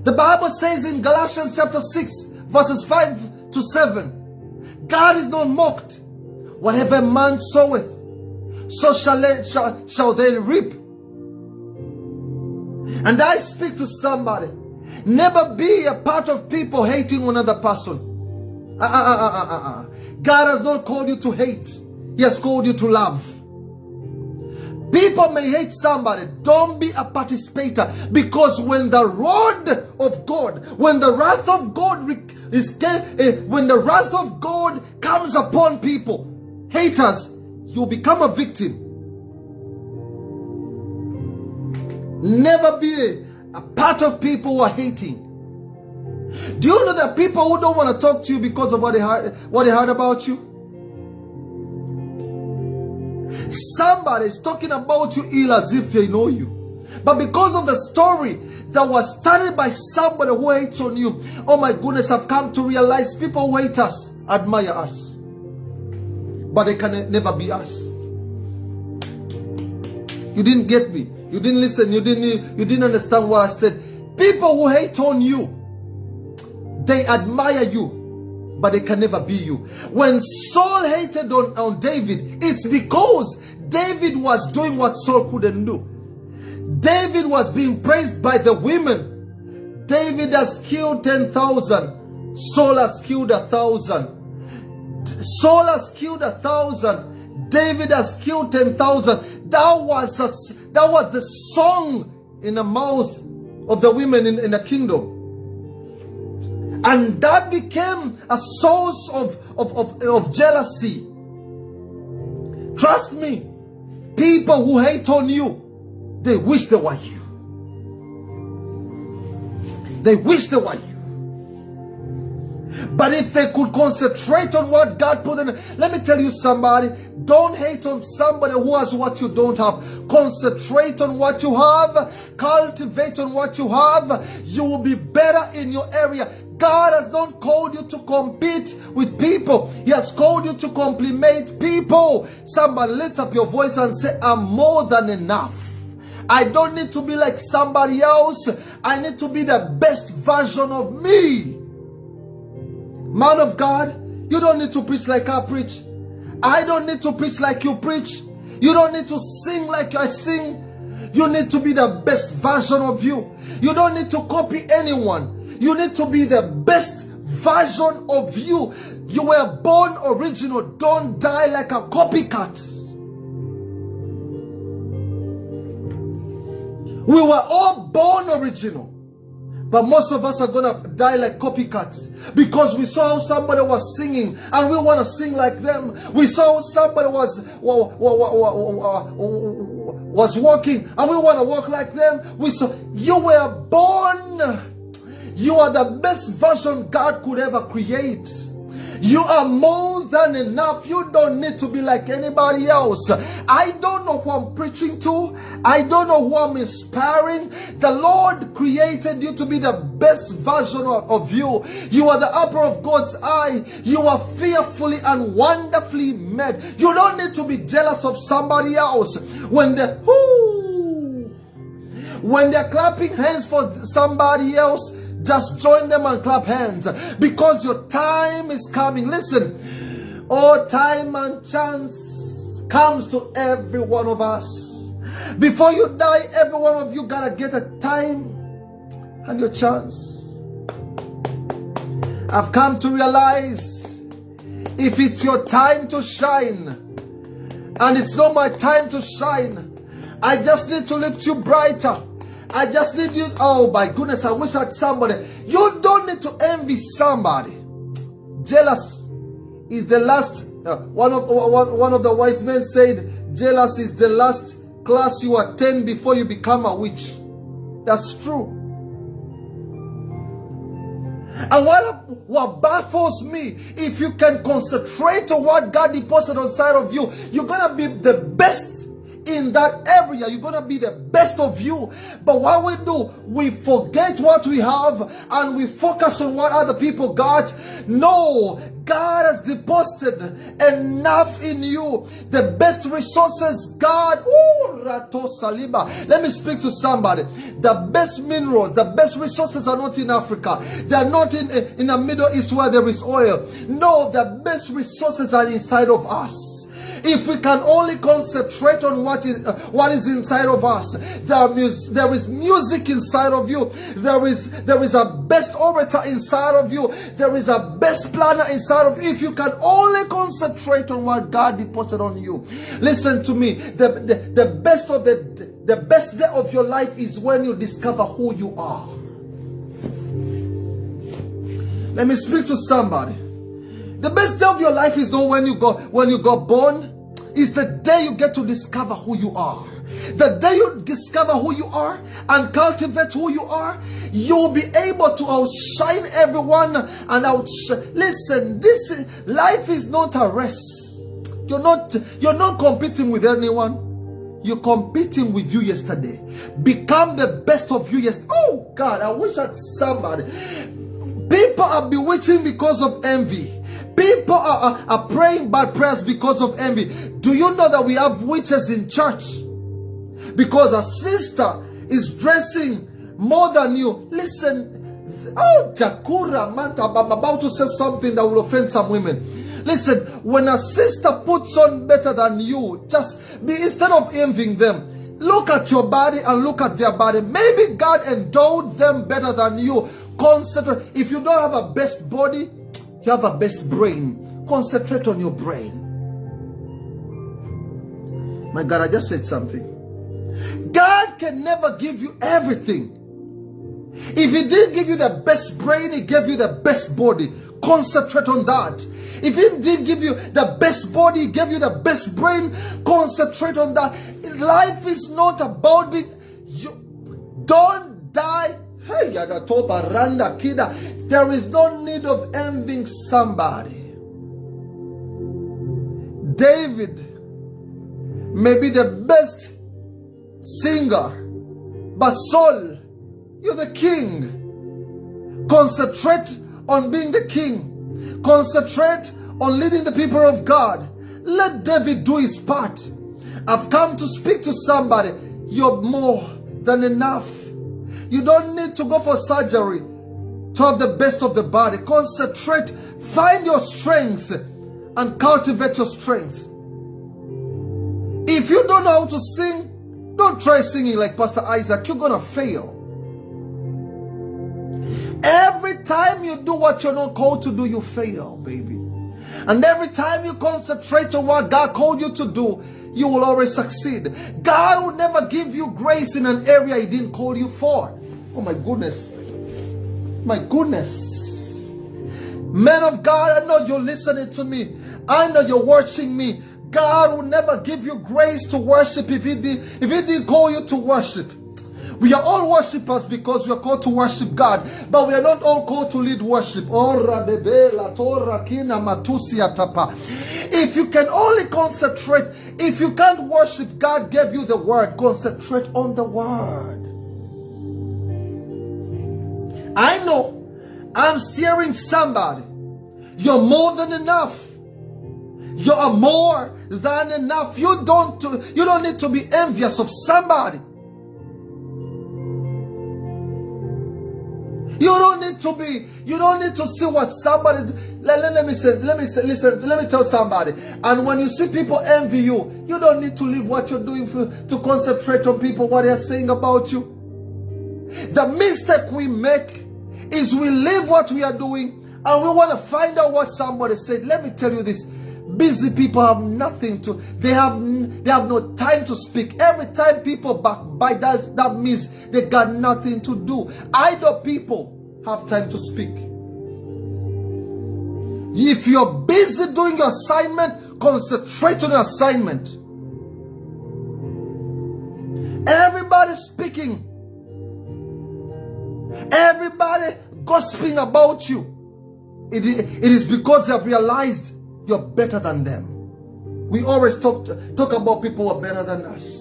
The Bible says in Galatians chapter 6, verses 5 to 7, God is not mocked. Whatever man soweth, so shall they reap. And I speak to somebody. Never be a part of people hating another person. God has not called you to hate. He has called you to love. People may hate somebody. Don't be a participator. Because when the rod of God, when the wrath of God when the wrath of God comes upon people, haters, you become a victim. Never be a part of people who are hating. Do you know that people who don't want to talk to you because of what they heard about you? Somebody is talking about you ill as if they know you. But because of the story that was started by somebody who hates on you, oh my goodness, I've come to realize people who hate us admire us. But they can never be us. You didn't get me. You didn't listen. You didn't understand what I said. People who hate on you, they admire you, but they can never be you. When Saul hated on David, it's because David was doing what Saul couldn't do. David was being praised by the women. David has killed 10,000. Saul has killed 1,000. Saul has killed 1,000. David has killed 10,000. That was the song in the mouth of the women in the kingdom. And that became a source of jealousy. Trust me, people who hate on you, they wish they were you. They wish they were you. But if they could concentrate on what God put in, let me tell you somebody, don't hate on somebody who has what you don't have. Concentrate on what you have. Cultivate on what you have. You will be better in your area. God has not called you to compete with people. He has called you to compliment people. Somebody lift up your voice and say, I'm more than enough. I don't need to be like somebody else. I need to be the best version of me. Man of God, you don't need to preach like I preach. I don't need to preach like you preach. You don't need to sing like I sing. You need to be the best version of you. You don't need to copy anyone. You need to be the best version of you. You were born original. Don't die like a copycat. We were all born original. But most of us are going to die like copycats. Because we saw somebody was singing and we want to sing like them. We saw somebody was walking and we want to walk like them. We saw you were born. You are the best version God could ever create. You are more than enough. You don't need to be like anybody else. I don't know who I'm preaching to. I don't know who I'm inspiring. The Lord created you to be the best version of you. You are the apple of God's eye. You are fearfully and wonderfully made. You don't need to be jealous of somebody else. When they're clapping hands for somebody else, just join them and clap hands, because your time is coming. Listen, all time and chance comes to every one of us. Before you die, every one of you gotta get a time and your chance. I've come to realize, if it's your time to shine and it's not my time to shine, I just need to lift you brighter. I just need you. Oh my goodness, I wish I had somebody. You don't need to envy somebody. Jealous is the last. One of the wise men said, jealous is the last class you attend before you become a witch. That's true. And what baffles me, if you can concentrate on what God deposited inside of you, you're gonna be the best in that area. You're going to be the best of you. But what we do, we forget what we have and we focus on what other people got. No, God has deposited enough in you. The best resources, God. Rato Saliba. Let me speak to somebody. The best minerals, the best resources are not in Africa. They are not in the Middle East where there is oil. No, the best resources are inside of us. If we can only concentrate on what is inside of us, there is music inside of you. There is a best orator inside of you. There is a best planner inside of you. If you can only concentrate on what God deposited on you. Listen to me. The best day of your life is when you discover who you are. Let me speak to somebody. The best day of your life is not when you got born. It's the day you get to discover who you are. The day you discover who you are and cultivate who you are, you'll be able to outshine everyone and listen, life is not a race. You're not competing with anyone. You're competing with you yesterday. Become the best of you yesterday. Oh God, I wish I had somebody. People are bewitching because of envy. People are praying bad prayers because of envy. Do you know that we have witches in church? Because a sister is dressing more than you. Listen, oh, Jakura Mata, I'm about to say something that will offend some women. Listen, when a sister puts on better than you, instead of envying them, look at your body and look at their body. Maybe God endowed them better than you. Concentrate. If you don't have a best body, you have a best brain. Concentrate on your brain. My God, I just said something. God can never give you everything. If He didn't give you the best brain, He gave you the best body. Concentrate on that. If He didn't give you the best body, He gave you the best brain. Concentrate on that. Life is not about being. You don't die. Hey, there is no need of envying somebody. David may be the best singer, but Saul, you're the king. Concentrate on being the king. Concentrate on leading the people of God. Let David do his part. I've come to speak to somebody. You're more than enough. You don't need to go for surgery to have the best of the body. Concentrate. Find your strength and cultivate your strength. If you don't know how to sing, don't try singing like Pastor Isaac. You're going to fail. Every time you do what you're not called to do, you fail, baby. And every time you concentrate on what God called you to do, you will always succeed. God will never give you grace in an area He didn't call you for. Oh my goodness. My goodness. Men of God, I know you're listening to me. I know you're watching me. God will never give you grace to worship if He didn't call you to worship. We are all worshipers because we are called to worship God, but we are not all called to lead worship. If you can only concentrate, if you can't worship, God gave you the word. Concentrate on the word. I know I'm steering somebody. You're more than enough. You are more than enough. You don't need to be envious of somebody. You don't need to see what somebody. Let me tell somebody. And when you see people envy you, you don't need to leave what you're doing to concentrate on people, what they're saying about you. The mistake we make is we leave what we are doing and we want to find out what somebody said. Let me tell you this. Busy people have nothing to, they have no time to speak. Every time people backbite, that means they got nothing to do. Idle people have time to speak. If you're busy doing your assignment, concentrate on your assignment. Everybody speaking, everybody gossiping about you. It is because they have realized you're better than them. We always talk about people who are better than us.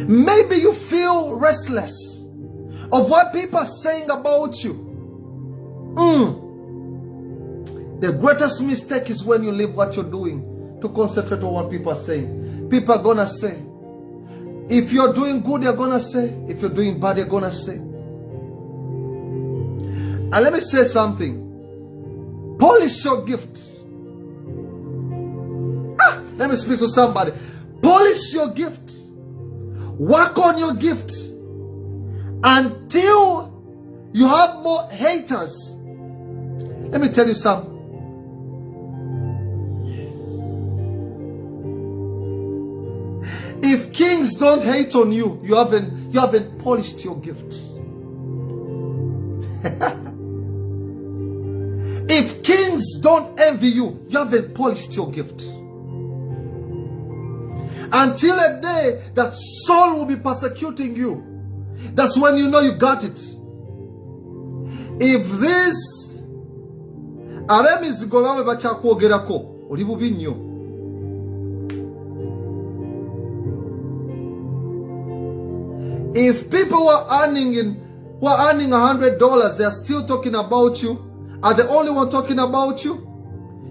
Maybe you feel restless of what people are saying about you. The greatest mistake is when you leave what you're doing to concentrate on what people are saying. People are gonna say. If you're doing good, they're gonna say. If you're doing bad, they're gonna say. And let me say something. Polish your gift. Let me speak to somebody. Polish your gift. Work on your gift until you have more haters. Let me tell you something. If kings don't hate on you, you haven't polished your gift. If kings don't envy you, you haven't polished your gift. Until a day that Saul will be persecuting you, that's when you know you got it. If this if people were earning $100, they're still talking about you, are the only one talking about you,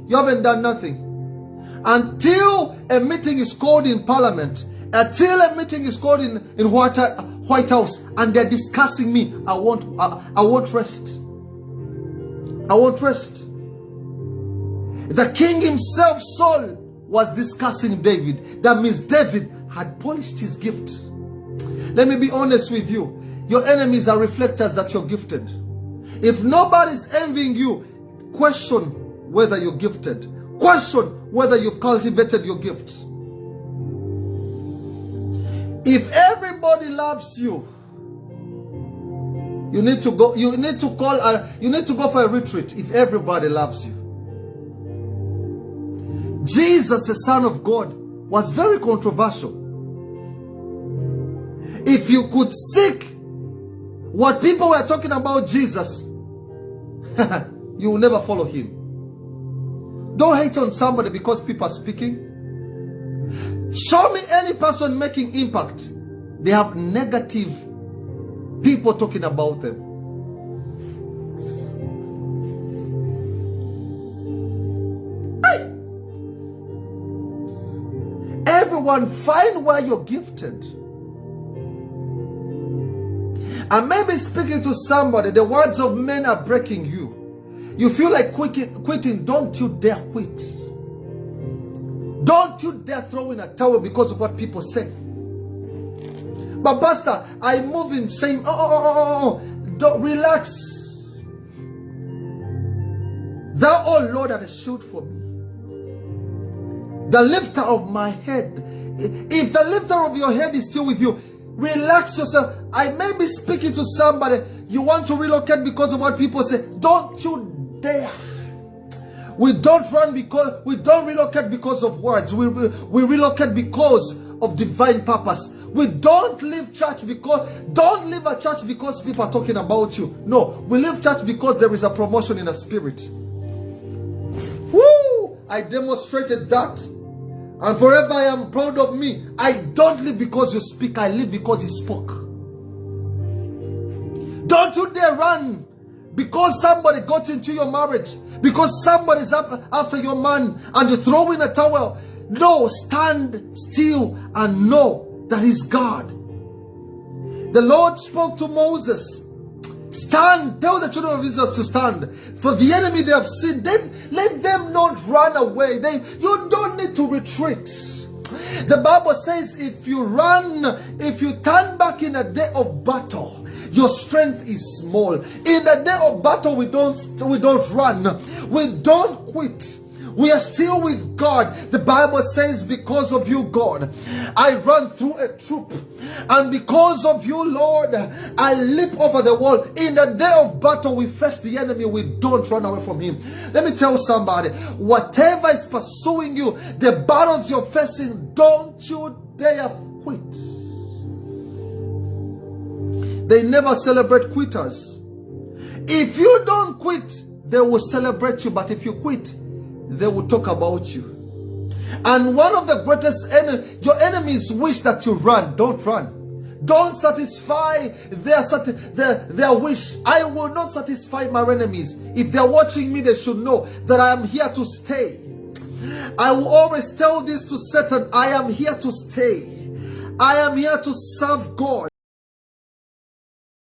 you haven't done nothing. Until a meeting is called in Parliament, until a meeting is called in White House, and they're discussing me, I won't rest. I won't rest. The king himself, Saul, was discussing David. That means David had polished his gift. Let me be honest with you. Your enemies are reflectors that you're gifted. If nobody's envying you, question whether you're gifted. Question whether you've cultivated your gift. If everybody loves you, you need to go for a retreat if everybody loves you. Jesus, the Son of God, was very controversial. If you could seek what people were talking about Jesus, you will never follow him. Don't hate on somebody because people are speaking. Show me any person making impact. They have negative people talking about them. Everyone, find where you're gifted. And maybe speaking to somebody, the words of men are breaking you. You feel like quitting. Don't you dare quit. Don't you dare throw in a towel because of what people say. But Pastor, I move in shame. Don't relax. Thou, oh Lord, are a shield for me, the lifter of my head. If the lifter of your head is still with you, relax yourself. I may be speaking to somebody. You want to relocate because of what people say. Don't you dare. We don't relocate because of words. We relocate because of divine purpose. We don't leave a church because people are talking about you. No, we leave church because there is a promotion in the spirit. Woo! I demonstrated that. And forever I am proud of me. I don't live because you speak. I live because you spoke. Don't you dare run because somebody got into your marriage. Because somebody's after your man and you throw in a towel. No, stand still and know that He's God. The Lord spoke to Moses. Stand, tell the children of Israel to stand. For the enemy they have seen, then let them not run away. You don't need to retreat. The Bible says if you turn back in a day of battle, your strength is small. In the day of battle, we don't run. We don't quit. We are still with God. The Bible says, because of you, God, I run through a troop. And because of you, Lord, I leap over the wall. In the day of battle, we face the enemy. We don't run away from him. Let me tell somebody, whatever is pursuing you, the battles you're facing, don't you dare quit. They never celebrate quitters. If you don't quit, they will celebrate you. But if you quit, they will talk about you. And one of the greatest your enemies wish that you run. Don't run. Don't satisfy their wish. I will not satisfy my enemies. If they're watching me, they should know that I am here to stay. I will always tell this to Satan: I am here to stay. I am here to serve God.